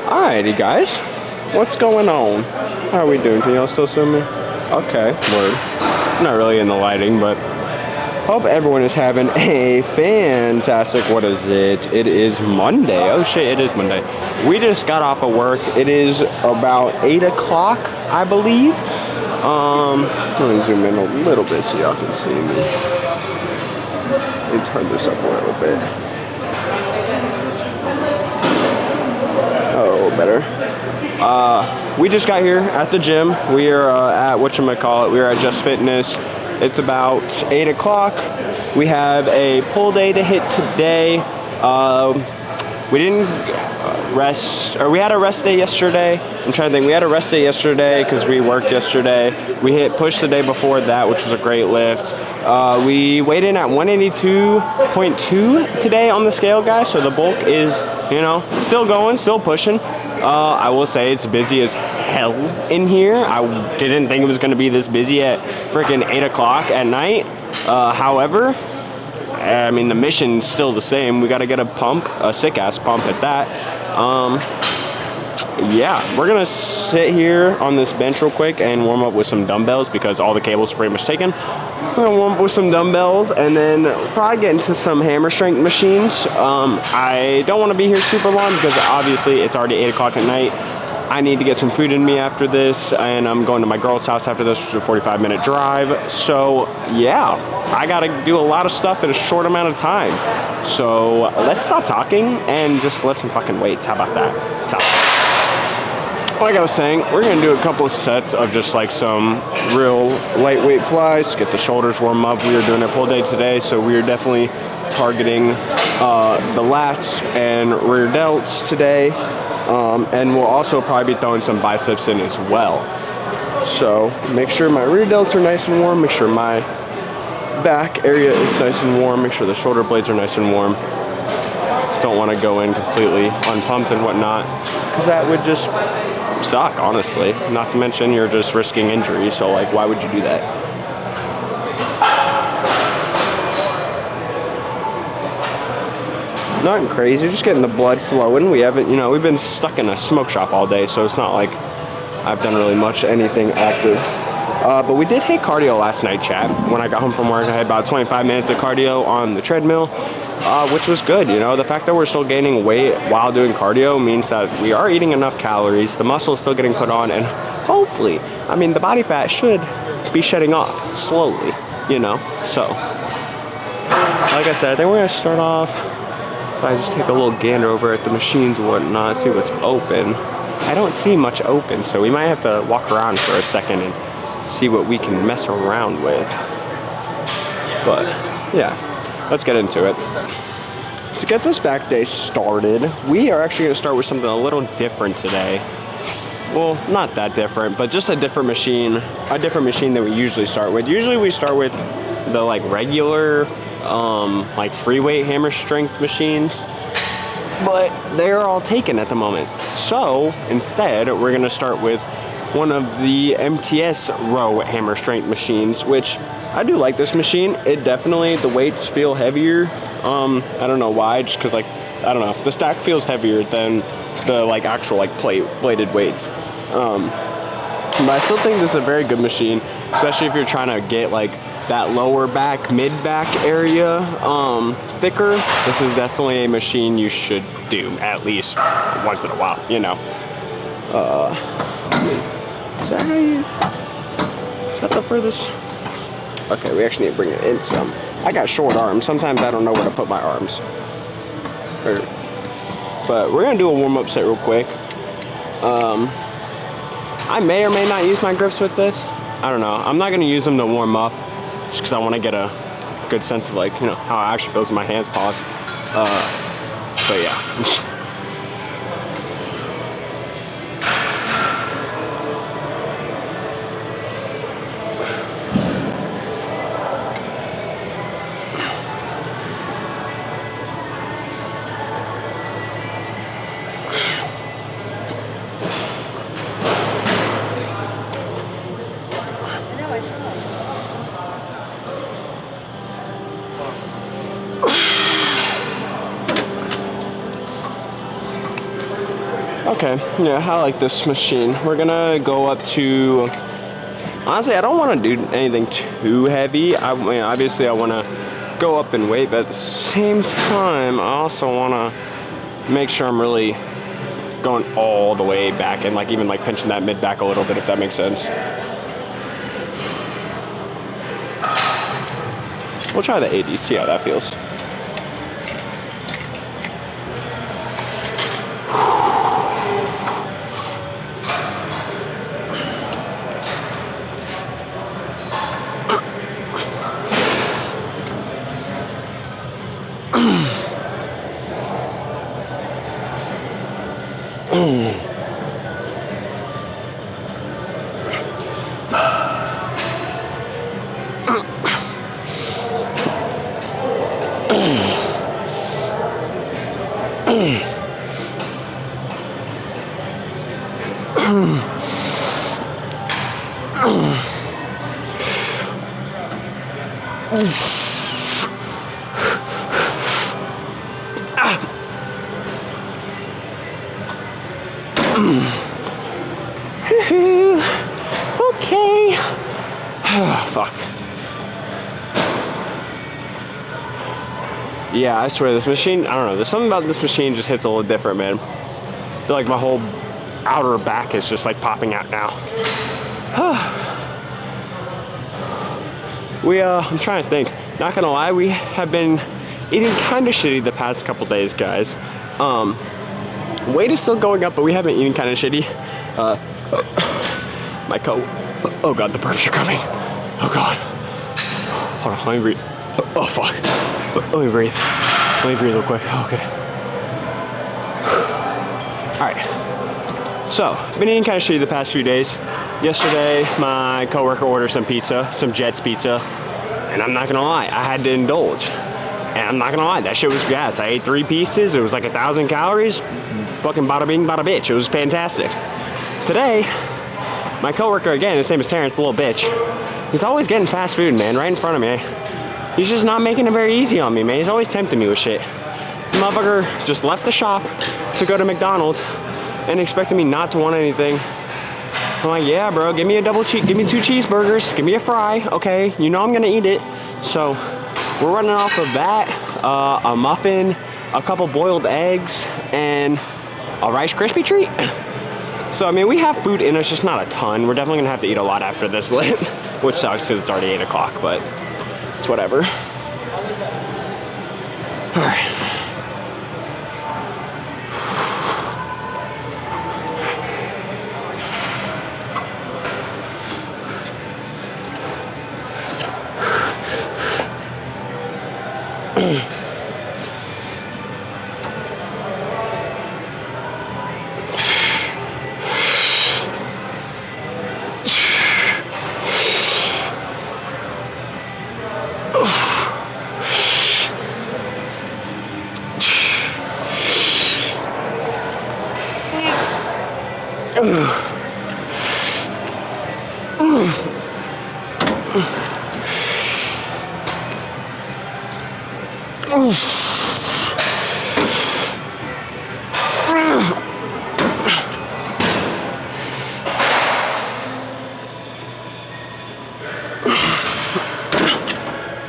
Alrighty, guys. What's going on? How are we doing? Can y'all still see me? Okay, word. Not really in the lighting, but hope everyone is having a fantastic, what is it? It is Monday. Oh shit, it is Monday. We just got off of work. It is about 8 o'clock, I believe. Let me zoom in a little bit so y'all can see me. Let me turn this up a little bit. Oh, better. We just got here at the gym. We are at whatchamacallit. We are at Just Fitness. It's about 8 o'clock. We have a pull day to hit today. We didn't rest, or we had a rest day yesterday. I'm trying to think. We had a rest day yesterday because we worked yesterday. We hit push the day before that, which was a great lift. We weighed in at 182.2 today on the scale, guys. So the bulk is, you know, still going, still pushing. I will say it's busy as hell in here. I didn't think it was going to be this busy at freaking 8 o'clock at night. However, I mean, the mission's still the same. We got to get a pump, a sick-ass pump at that. Yeah, we're going to sit here on this bench real quick and warm up with some dumbbells because all the cables are pretty much taken. We're going to warm up with some dumbbells and then probably get into some hammer strength machines. I don't want to be here super long because obviously it's already 8 o'clock at night. I need to get some food in me after this, and I'm going to my girl's house after this, which is a 45-minute drive. So, yeah, I got to do a lot of stuff in a short amount of time. So, let's stop talking and just lift some fucking weights. How about that? Like I was saying, we're going to do a couple of sets of just like some real lightweight flies, get the shoulders warm up. We are doing a pull day today, so we are definitely targeting the lats and rear delts today. And we'll also probably be throwing some biceps in as well. So make sure my rear delts are nice and warm. Make sure my back area is nice and warm. Make sure the shoulder blades are nice and warm. Don't want to go in completely unpumped and whatnot, because that would just suck, honestly. Not to mention you're just risking injury. So like, why would you do that? Nothing crazy, just getting the blood flowing. We haven't, you know, we've been stuck in a smoke shop all day, so it's not like I've done really much anything active. But we did hit cardio last night, chat. When I got home from work, I had about 25 minutes of cardio on the treadmill, which was good. You know, the fact that we're still gaining weight while doing cardio means that we are eating enough calories. The muscle is still getting put on, and hopefully, I mean, the body fat should be shedding off slowly, you know. So, like I said, I think we're gonna start off. If I just take a little gander over at the machines and whatnot, see what's open. I don't see much open, so we might have to walk around for a second and see what we can mess around with. But yeah, let's get into it. To get this back day started, we are actually going to start with something a little different today. Well, not that different, but just a different machine than we usually start with. Usually we start with the like regular like free weight hammer strength machines, but they're all taken at the moment. So instead, we're going to start with one of the MTS row hammer strength machines, which I do like this machine. It definitely, the weights feel heavier. I don't know why, just because like, I don't know, the stack feels heavier than the like actual like plated weights. But I still think this is a very good machine, especially if you're trying to get like that lower back, mid back area thicker. This is definitely a machine you should do at least once in a while, you know. Is that the furthest? Okay, we actually need to bring it in some. I got short arms. Sometimes I don't know where to put my arms. But we're gonna do a warm-up set real quick. I may or may not use my grips with this. I don't know. I'm not gonna use them to warm up, just because I want to get a good sense of like, you know, how it actually feels in my hands, paws. But yeah. Okay, yeah, I like this machine. We're gonna go up to, honestly, I don't want to do anything too heavy. I mean, obviously I want to go up in weight, but at the same time, I also want to make sure I'm really going all the way back and like even like pinching that mid back a little bit, if that makes sense. We'll try the 80, see how that feels. Okay. Fuck. Yeah, I swear this machine, I don't know, there's something about this machine just hits a little different, man. I feel like my whole outer back is just like popping out now. I'm trying to think. Not gonna lie, we have been eating kind of shitty the past couple days, guys. Weight is still going up, but we have been eating kind of shitty. My coat. Oh god, the burps are coming. Oh god. Hold on, let me breathe. Oh fuck. Let me breathe. Let me breathe real quick. Okay. Alright. So, been eating kind of shitty the past few days. Yesterday, my coworker ordered some pizza, some Jets pizza. And I'm not gonna lie, I had to indulge. And I'm not gonna lie, that shit was gas. I ate 3 pieces, it was like 1,000 calories. Fucking bada bing, bada bitch. It was fantastic. Today, my coworker, again, his name is Terrence, the little bitch. He's always getting fast food, man, right in front of me. He's just not making it very easy on me, man. He's always tempting me with shit. The motherfucker just left the shop to go to McDonald's and expected me not to want anything. I'm like, yeah, bro, give me a give me 2 cheeseburgers, give me a fry, okay? You know I'm gonna eat it. So, we're running off of that, a muffin, a couple boiled eggs, and a Rice Krispie treat. So, I mean, we have food in us, just not a ton. We're definitely gonna have to eat a lot after this lit, which sucks because it's already 8 o'clock, but it's whatever. All right.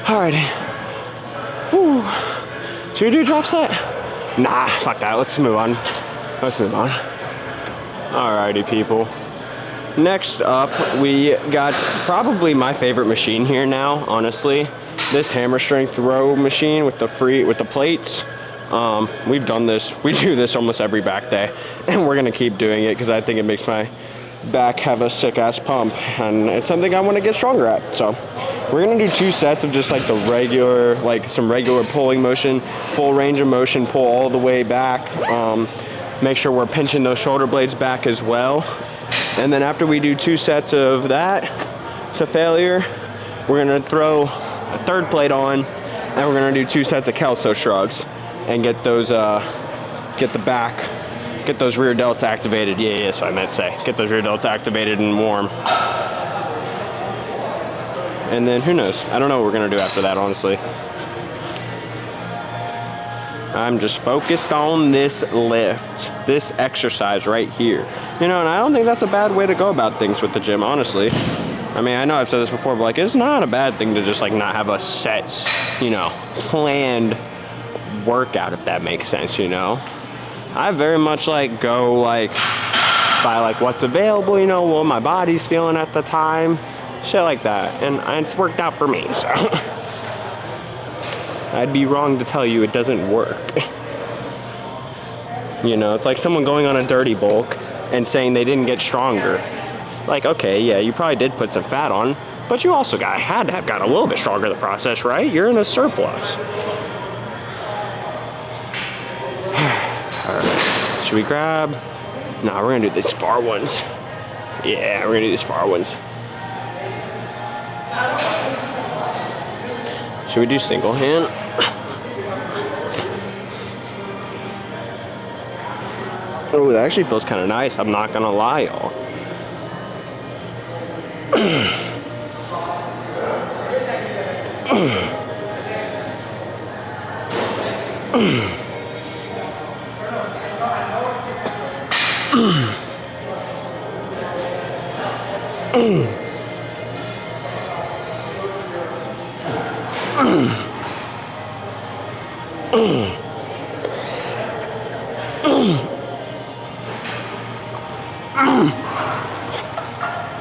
Alrighty. Woo. Should we do a drop set? Nah, fuck that. Let's move on. Let's move on. Alrighty, people. Next up, we got probably my favorite machine here now, honestly. This hammer strength row machine with the plates. We've done this. We do this almost every back day, and we're gonna keep doing it because I think it makes my back have a sick ass pump, and it's something I want to get stronger at. So we're gonna do 2 sets of just like the regular, like some regular pulling motion, full range of motion, pull all the way back. Make sure we're pinching those shoulder blades back as well. And then after we do 2 sets of that to failure, we're gonna throw a 3rd plate on, and we're gonna do 2 sets of Kelso shrugs and get those, get those rear delts activated. Yeah, that's what I meant to say. Get those rear delts activated and warm. And then who knows? I don't know what we're gonna do after that, honestly. I'm just focused on this lift. this exercise right here. You know, and I don't think that's a bad way to go about things with the gym, honestly. I mean, I know I've said this before, but like, it's not a bad thing to just like not have a set, you know, planned workout, if that makes sense, you know. I very much like go like by like what's available, you know, what my body's feeling at the time, shit like that, and it's worked out for me, so I'd be wrong to tell you it doesn't work. You know, it's like someone going on a dirty bulk and saying they didn't get stronger. Like, okay, yeah, you probably did put some fat on, but you also had to have got a little bit stronger in the process, right? You're in a surplus. All right, should we grab? No, we're gonna do these far ones. Yeah, we're gonna do these far ones. Should we do single hand? Oh, that actually feels kind of nice. I'm not gonna lie, y'all.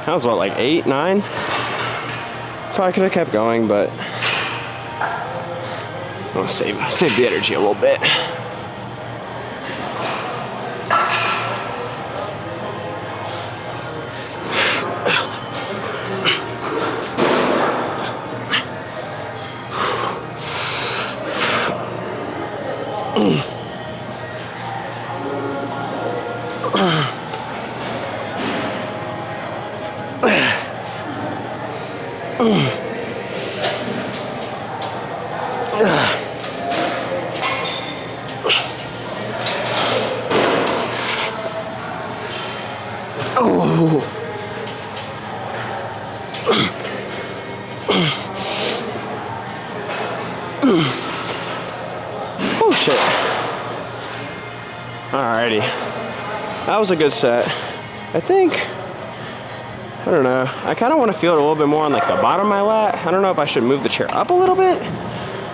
That was what, like 8, 9? Probably could have kept going, but I want to save the energy a little bit. Oh shit. Alrighty. That was a good set. I think, I don't know, I kind of want to feel it a little bit more on like the bottom of my lat. I don't know if I should move the chair up a little bit.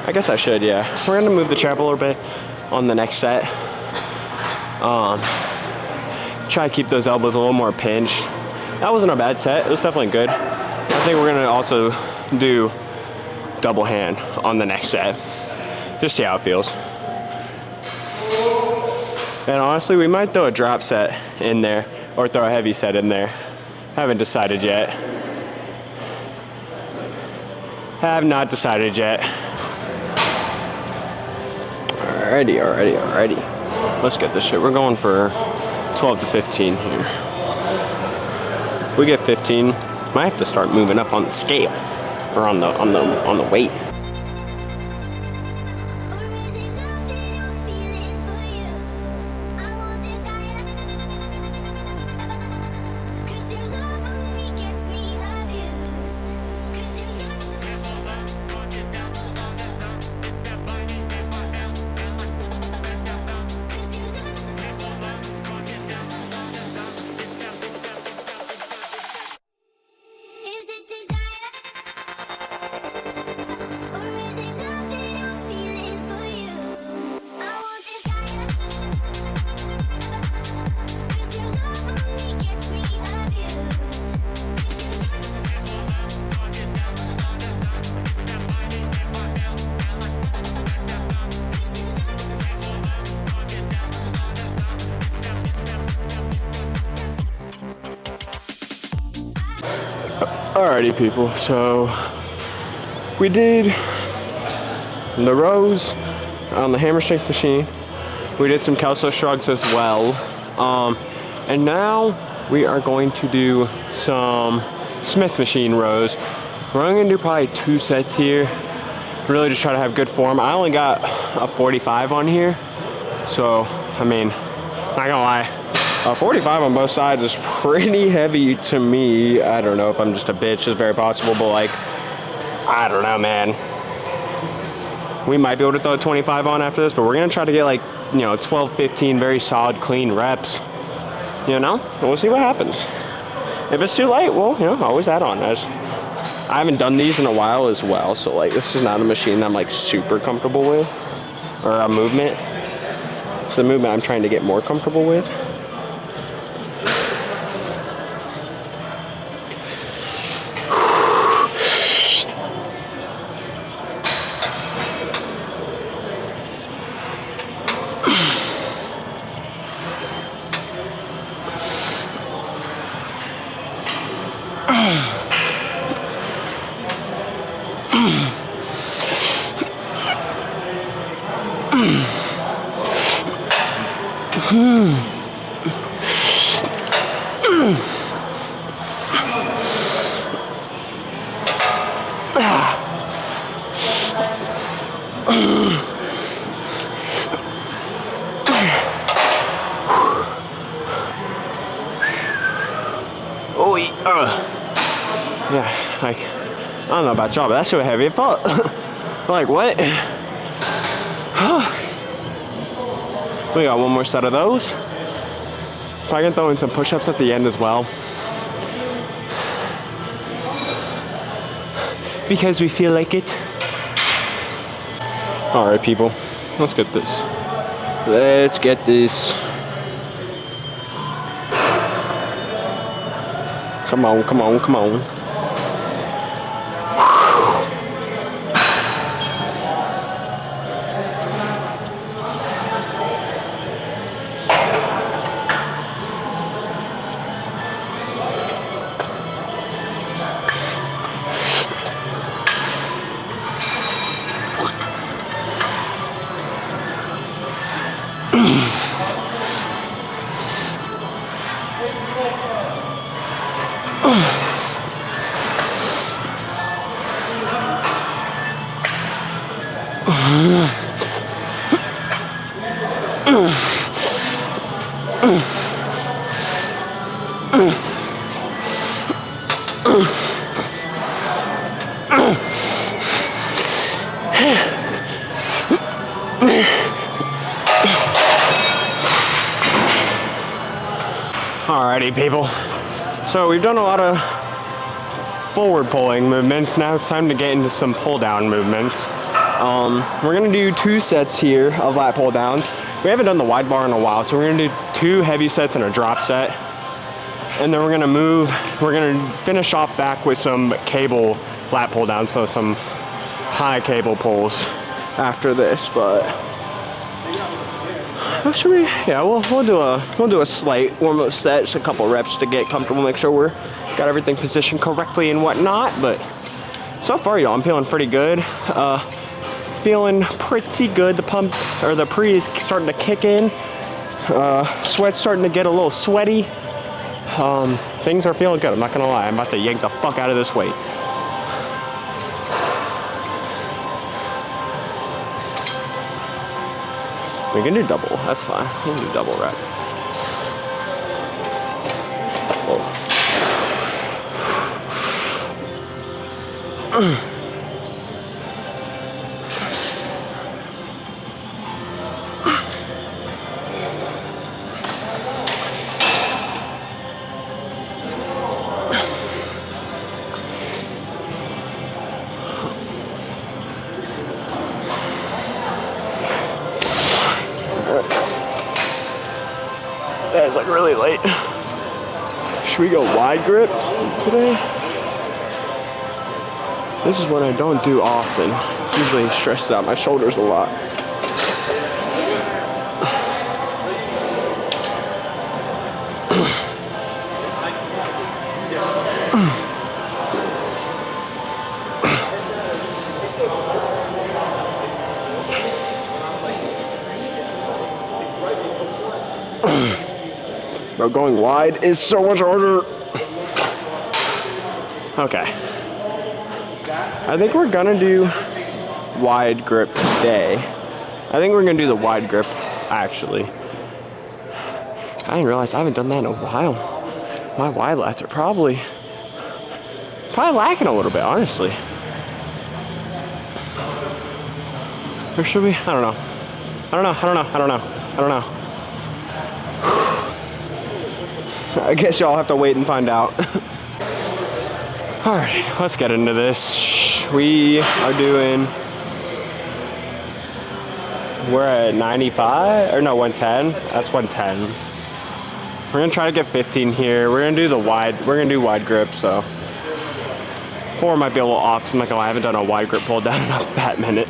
I guess I should, yeah. We're gonna move the chair up a little bit on the next set. Try to keep those elbows a little more pinched. That wasn't a bad set. It was definitely good. I think we're gonna also do double hand on the next set. Just see how it feels. And honestly, we might throw a drop set in there or throw a heavy set in there. Haven't decided yet. Have not decided yet. Alrighty. Let's get this shit. We're going for 12 to 15 here. We get 15. Might have to start moving up on the scale or on the weight. Alrighty people, so we did the rows on the hammer strength machine. We did some Kelso shrugs as well. And now we are going to do some Smith machine rows. We're only gonna do probably 2 sets here. Really just try to have good form. I only got a 45 on here. So, I mean, not gonna lie, 45 on both sides is pretty heavy to me. I don't know if I'm just a bitch, it's very possible, but like, I don't know, man. We might be able to throw a 25 on after this, but we're gonna try to get like 12, 15 very solid, clean reps. We'll see what happens. If it's too late, well, always add on. I haven't done these in a while as well, so like this is not a machine that I'm like super comfortable with, or a movement. It's a movement I'm trying to get more comfortable with. Yeah, like, I don't know about y'all, but that's so heavy it felt. Like, what? We got one more set of those. Probably gonna throw in some push-ups at the end as well, because we feel like it. All right, people, let's get this. Let's get this. Come on, come on, come on. Alrighty, people. So we've done a lot of forward pulling movements. Now it's time to get into some pull down movements. We're gonna do 2 sets here of lat pull downs. We haven't done the wide bar in a while, so we're gonna do 2 heavy sets and a drop set. And then we're gonna finish off back with some cable lat pull downs, so some high cable pulls after this. But what should we? Yeah, we'll do a slight warm up set, just a couple reps to get comfortable, make sure we're got everything positioned correctly and whatnot. But so far, y'all, I'm feeling pretty good. Feeling pretty good. The pump or the pre is starting to kick in. Sweat's starting to get a little sweaty. Things are feeling good. I'm not gonna lie. I'm about to yank the fuck out of this weight. We can do double. That's fine. We can do double rack. Whoa. That is like really late. Should we go wide grip today? This is what I don't do often. Usually stresses out my shoulders a lot. Bro, going wide is so much harder. Okay. I think we're gonna do wide grip today. I think we're gonna do the wide grip, actually. I didn't realize I haven't done that in a while. My wide lats are probably lacking a little bit, honestly. Or should we? I don't know. I don't know. I guess y'all have to wait and find out. All right, let's get into this. We are doing, we're at 95, or no, 110. That's 110. We're gonna try to get 15 here. We're gonna do the wide, we're gonna do wide grip, so. 4 might be a little off, because I'm not gonna lie, I haven't done a wide grip pull down in a fat minute.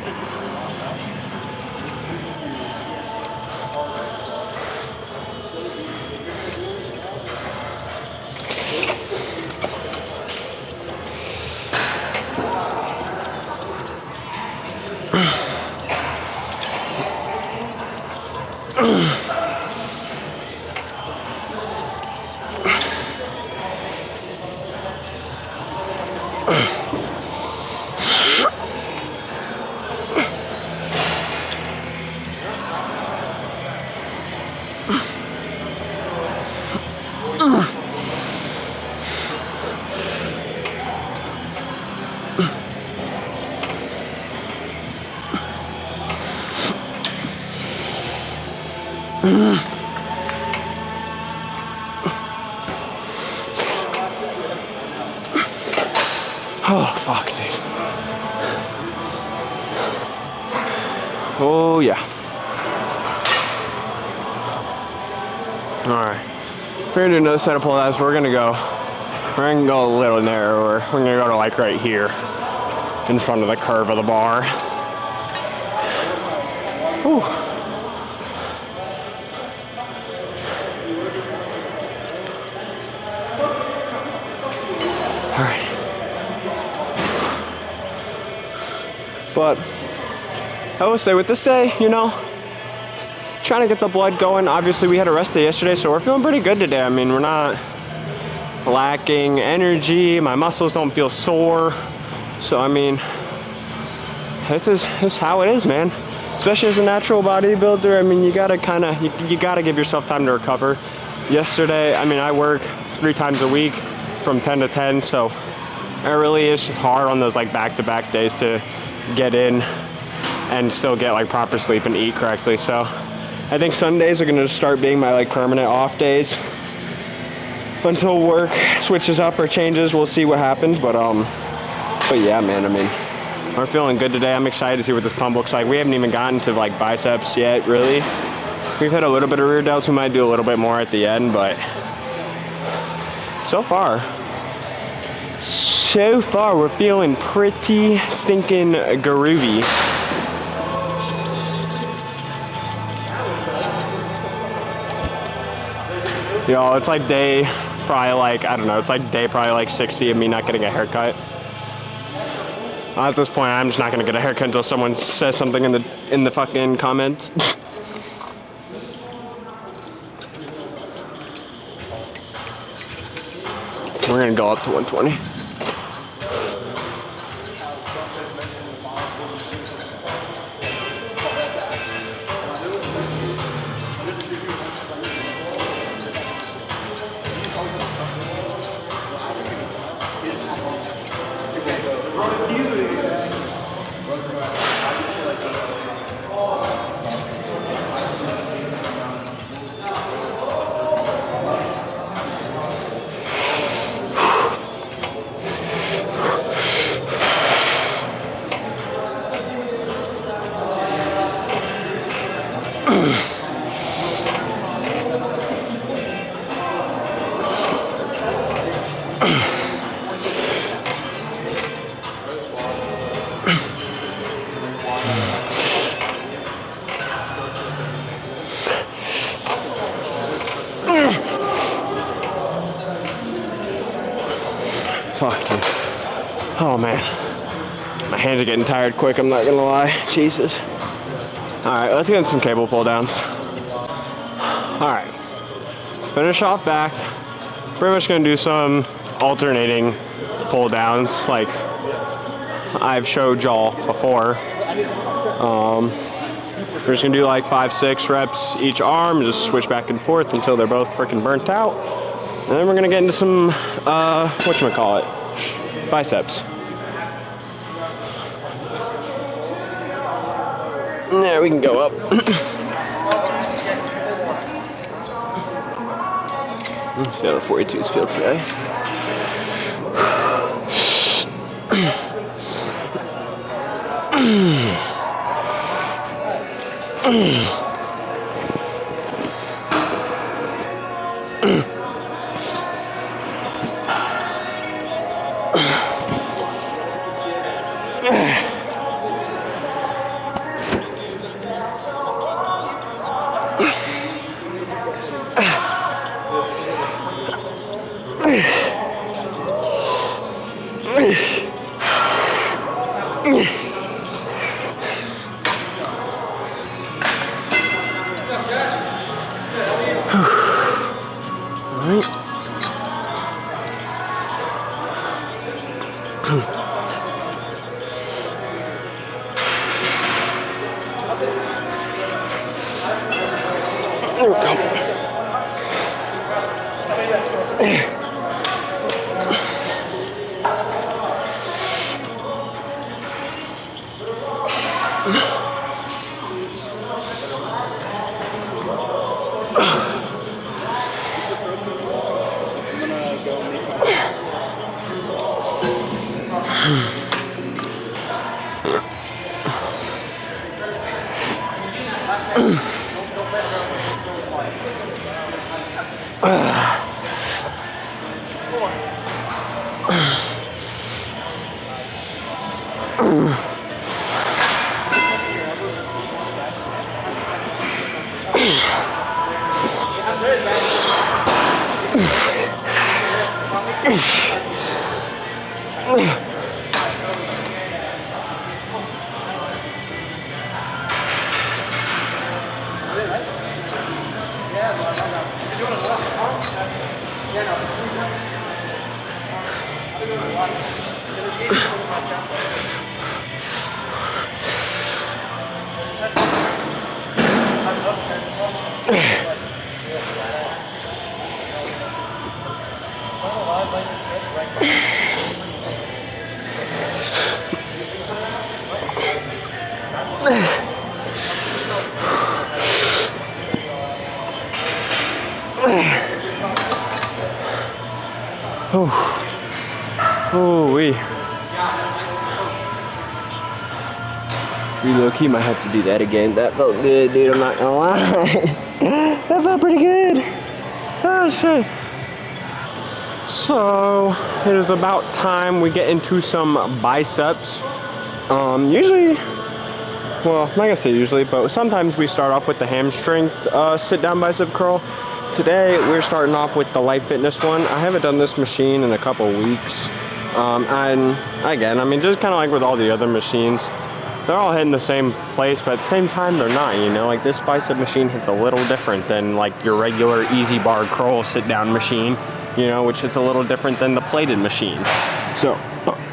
Oh, fuck, dude. Oh, yeah. All right. We're gonna do another set of pull-ups. We're gonna go a little narrower. We're gonna go to like right here in front of the curve of the bar. Whew. All right. But I will say with this day, you know, trying to get the blood going. Obviously, we had a rest day yesterday, so we're feeling pretty good today. I mean, we're not lacking energy. My muscles don't feel sore. So, I mean, this is how it is, man. Especially as a natural bodybuilder, I mean, you gotta you gotta give yourself time to recover. Yesterday, I mean, I work 3 times a week from 10 to 10, so it really is hard on those like back-to-back days to get in and still get like proper sleep and eat correctly. So I think Sundays are gonna start being my like permanent off days until work switches up or changes. We'll see what happens, but yeah, man, I mean, we're feeling good today. I'm excited to see what this pump looks like. We haven't even gotten to like biceps yet, really. We've had a little bit of rear delts. We might do a little bit more at the end, but so far we're feeling pretty stinking groovy. Yo, it's like day probably like, I don't know, it's like day probably like 60 of me not getting a haircut. At this point, I'm just not gonna get a haircut until someone says something in the fucking comments. We're gonna go up to 120. Fuck, dude. Oh man, my hands are getting tired quick, I'm not gonna lie. Jesus. All right, let's get in some cable pull downs. All right, let's finish off back. Pretty much gonna do some alternating pull downs like I've showed y'all before. We're just gonna do like 5-6 reps each arm, just switch back and forth until they're both freaking burnt out. And then we're gonna get into some, whatchamacallit, biceps. Yeah, we can go up. Let's see how the 42s feel today. There we go. We low-key might have to do that again. That felt good, dude, I'm not gonna lie. That felt pretty good. Oh, shit. So, it is about time we get into some biceps. Usually, well, I'm not gonna say usually, but sometimes we start off with the hamstring sit-down bicep curl. Today, we're starting off with the Light Fitness one. I haven't done this machine in a couple weeks. And again, I mean, just kind of like with all the other machines, they're all hitting the same place, but at the same time, they're not, you know? Like, this bicep machine hits a little different than, like, your regular easy bar curl sit-down machine, you know, which is a little different than the plated machines. So,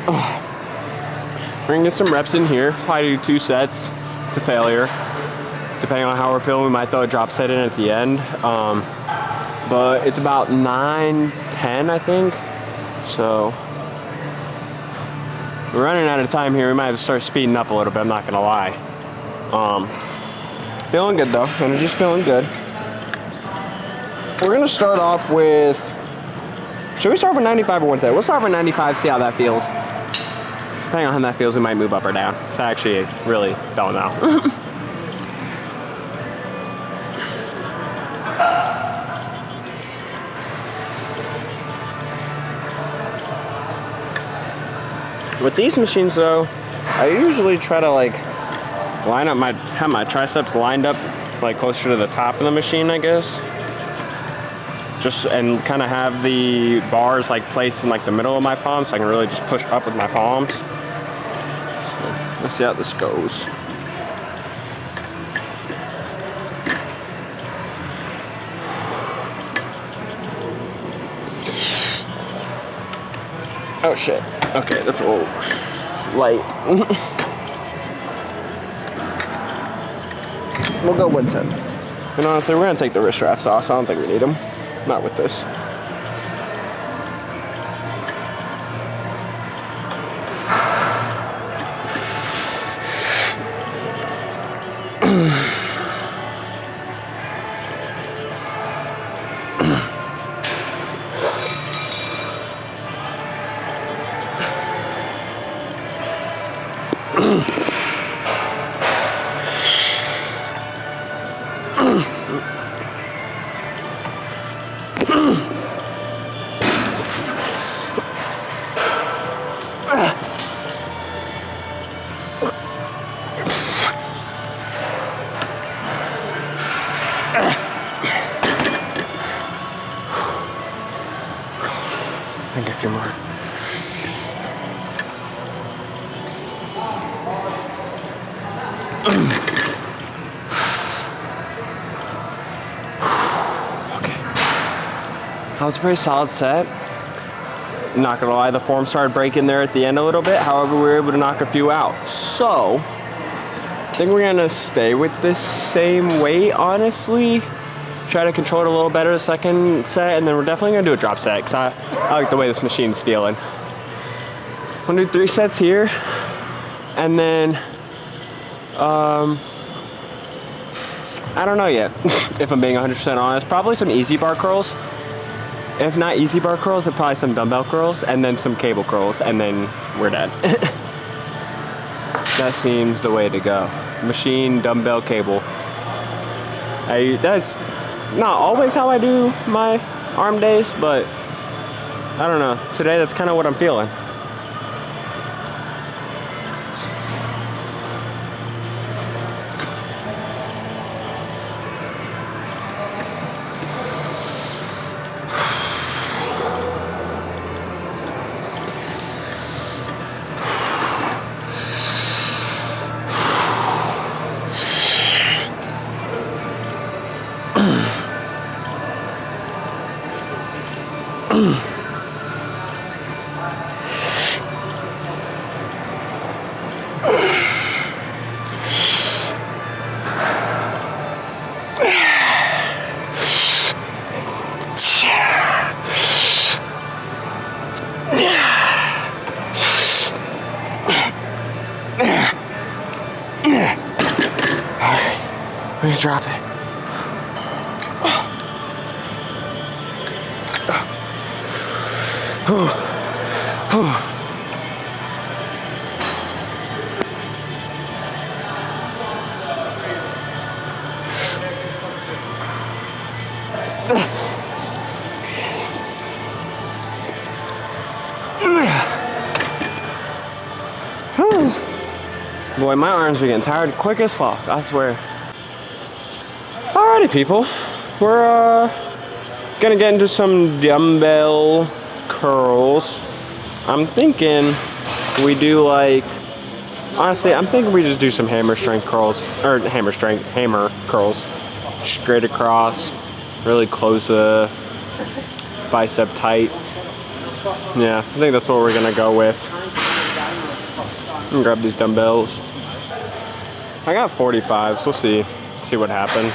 we're gonna get some reps in here, probably do 2 sets. It's a failure. Depending on how we're feeling, we might throw a drop set in at the end. But it's about 9:10, I think. So, we're running out of time here. We might have to start speeding up a little bit, I'm not gonna lie. Feeling good though, energy's feeling good. We're gonna start off with, should we start with 95 or 110? We'll start with 95, see how that feels. Depending on how that feels, we might move up or down. So I actually really don't know. With these machines though, I usually try to like have my triceps lined up like closer to the top of the machine, I guess. Just, and kind of have the bars like placed in like the middle of my palms so I can really just push up with my palms. So, let's see how this goes. Oh shit. Okay, that's a little light. We'll go 110. And honestly, we're gonna take the wrist straps off, so I don't think we need them. Not with this. think a few more. Okay. That was a pretty solid set. Not gonna lie, the form started breaking there at the end a little bit. However, we were able to knock a few out. So, I think we're gonna stay with this same weight, honestly. Try to control it a little better the second set, and then we're definitely gonna do a drop set, because I like the way this machine's feeling. I'm gonna do 3 sets here, and then, I don't know yet, if I'm being 100% honest. Probably some easy bar curls. If not easy bar curls, then probably some dumbbell curls, and then some cable curls, and then we're done. That seems the way to go. Machine, dumbbell, cable. That's not always how I do my arm days, but I don't know. Today, that's kind of what I'm feeling. Let me drop it. Boy, my arms are getting tired quick as fuck, I swear. Alrighty, people. We're gonna get into some dumbbell curls. I'm thinking we do like, honestly, I'm thinking we just do some hammer strength curls, or hammer curls. Straight across, really close the bicep tight. Yeah, I think that's what we're gonna go with. Grab these dumbbells. I got 45s, we'll see what happens.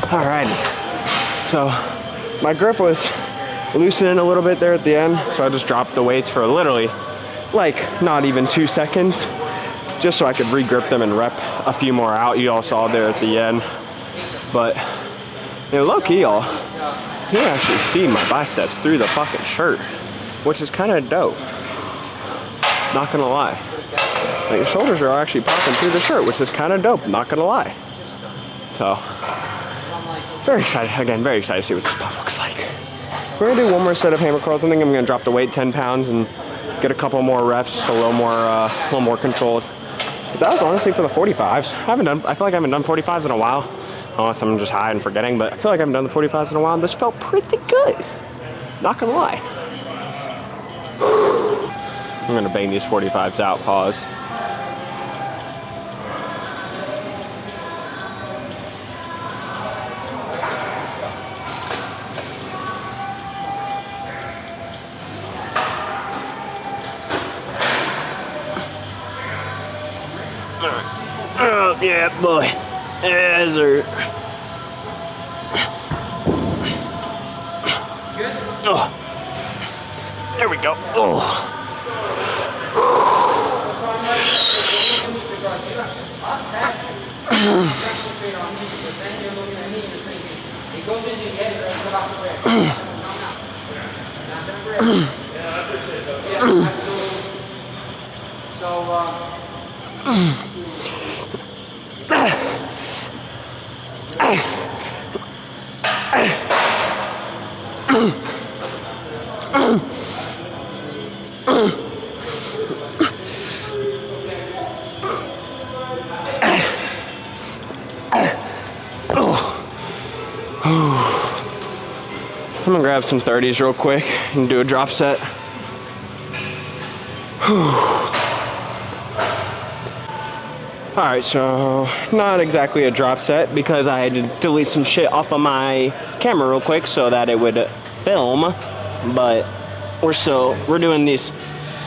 Alrighty, so my grip was loosening a little bit there at the end, so I just dropped the weights for literally like not even 2 seconds, just so I could re-grip them and rep a few more out. You all saw there at the end, but you know, low key, y'all, you can actually see my biceps through the fucking shirt, which is kind of dope. Not gonna lie, like the shoulders are actually popping through the shirt, which is kind of dope. Not gonna lie. So very excited, again, very excited to see what this pump looks like. We're gonna do one more set of hammer curls. I think I'm gonna drop the weight 10 pounds and get a couple more reps, just a little more controlled. But that was honestly for the 45s. I feel like I haven't done 45s in a while, unless I'm just high and forgetting, but I feel like I haven't done the 45s in a while, and this felt pretty good. Not gonna lie. I'm gonna bang these 45s out, pause. Yeah, boy. Yes, sir. Good? Oh. There we go. Oh. It goes in your head, right? It's about the rest. No. Not gonna grab. Yeah, I appreciate that. Yeah, absolutely. I'm gonna grab some 30s real quick and do a drop set. Alright, so not exactly a drop set because I had to delete some shit off of my camera real quick so that it would film, but we're doing these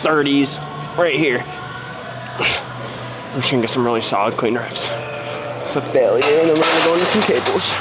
30s right here. We're just gonna get some really solid clean reps. It's a failure, and then we're gonna go into some cables.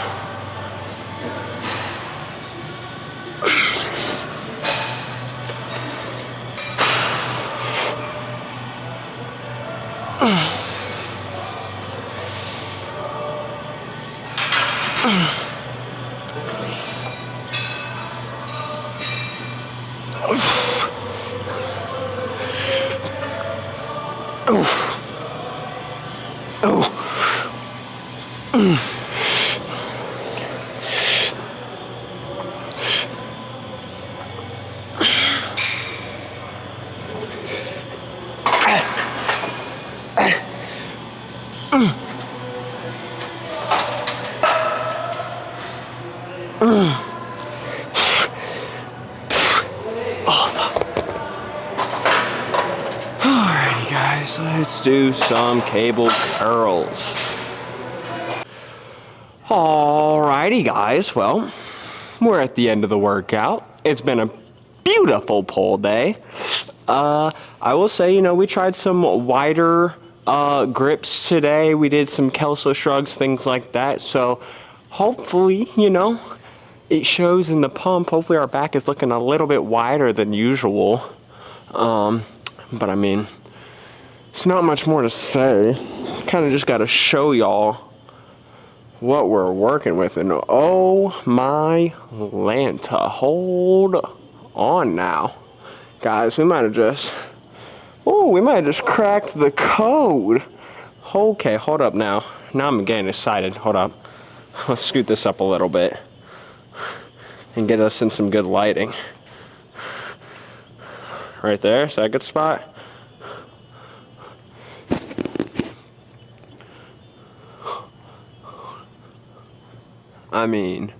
Alrighty guys, let's do some cable curls. Alrighty guys, well, we're at the end of the workout. It's been a beautiful pull day. I will say, you know, we tried some wider grips today. We did some Kelso shrugs, things like that. So hopefully, you know, it shows in the pump. Hopefully our back is looking a little bit wider than usual. But I mean, it's not much more to say. Kind of just got to show y'all what we're working with. And oh my Lanta, hold on now. Guys, we might have just cracked the code. Okay, hold up now. Now I'm getting excited. Hold up. Let's scoot this up a little bit and get us in some good lighting. Right there, is that a good spot? I mean,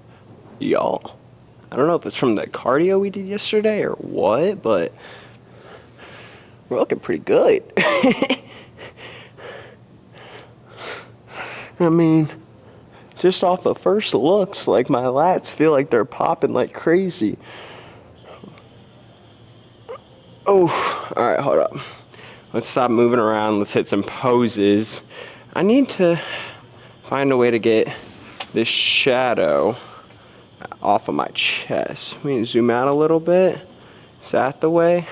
y'all, I don't know if it's from the cardio we did yesterday or what, but we're looking pretty good. I mean, just off of first looks, like my lats feel like they're popping like crazy. Oh, all right, hold up. Let's stop moving around. Let's hit some poses. I need to find a way to get this shadow off of my chest. We need to zoom out a little bit. Is that the way?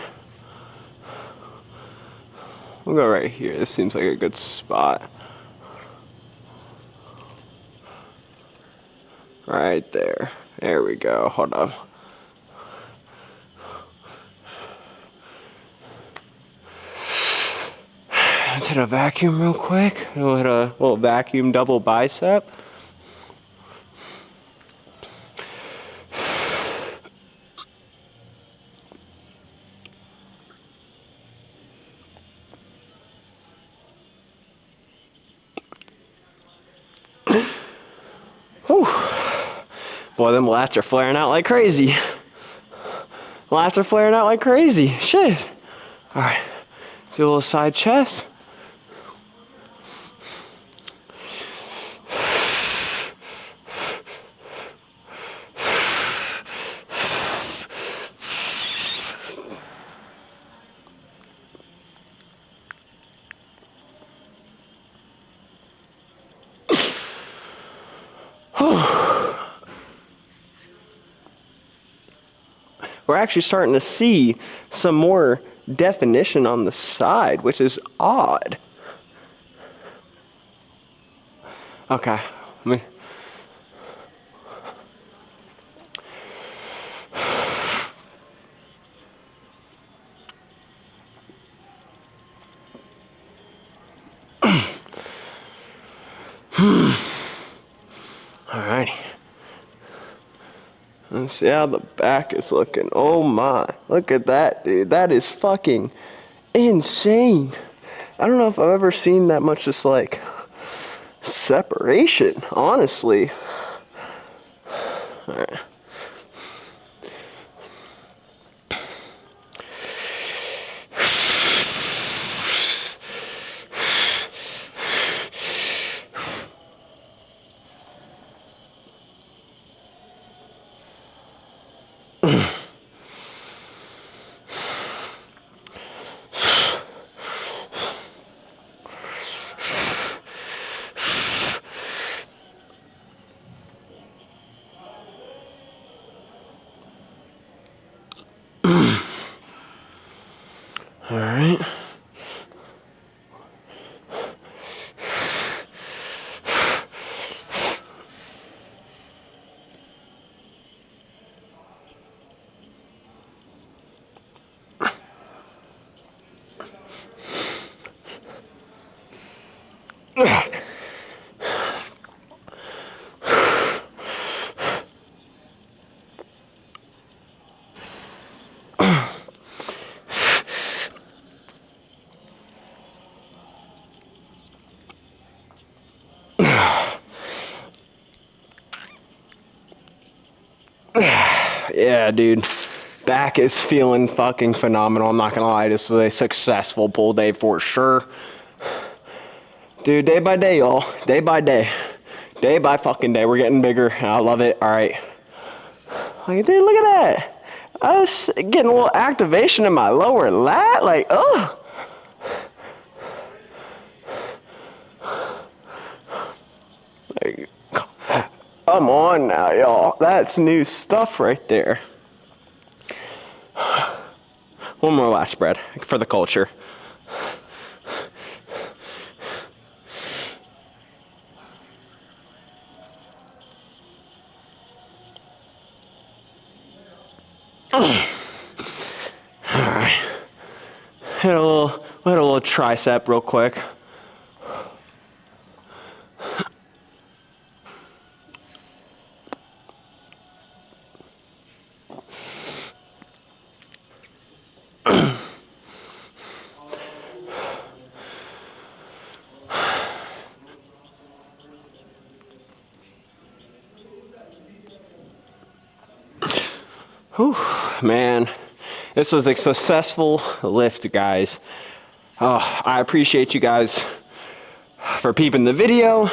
We'll go right here. This seems like a good spot. Right there. There we go. Hold on. Let's hit a vacuum real quick. We'll hit a little vacuum double bicep. Whew. Boy, them lats are flaring out like crazy. Lats are flaring out like crazy. Shit. All right. Do a little side chest. we're actually starting to see some more definition on the side, which is odd. Okay, let me. Alrighty. Let's see how the back is looking. Oh my, look at that, dude. That is fucking insane. I don't know if I've ever seen that much just like separation, honestly. All right. All right. Yeah, dude. Back is feeling fucking phenomenal. I'm not gonna lie, this was a successful pull day for sure. Dude, day by day, y'all. Day by day. Day by fucking day. We're getting bigger. I love it. All right. Like, dude, look at that. I was getting a little activation in my lower lat. Like, oh. Like, come on now, y'all. That's new stuff right there. One more last spread for the culture. Alright. Hit a little tricep real quick. Whew, man, this was a successful lift, guys. I appreciate you guys for peeping the video.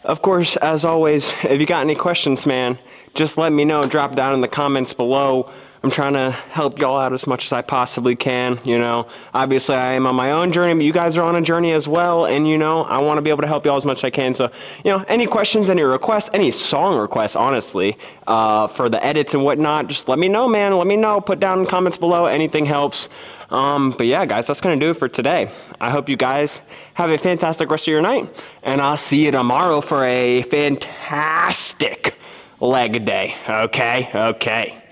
Of course, as always, if you got any questions, man, just let me know. Drop down in the comments below. I'm trying to help y'all out as much as I possibly can, you know. Obviously, I am on my own journey, but you guys are on a journey as well, and, you know, I want to be able to help y'all as much as I can. So, you know, any questions, any requests, any song requests, honestly, for the edits and whatnot, just let me know, man. Let me know. Put down in the comments below. Anything helps. But yeah, guys, that's going to do it for today. I hope you guys have a fantastic rest of your night, and I'll see you tomorrow for a fantastic leg day. Okay? Okay.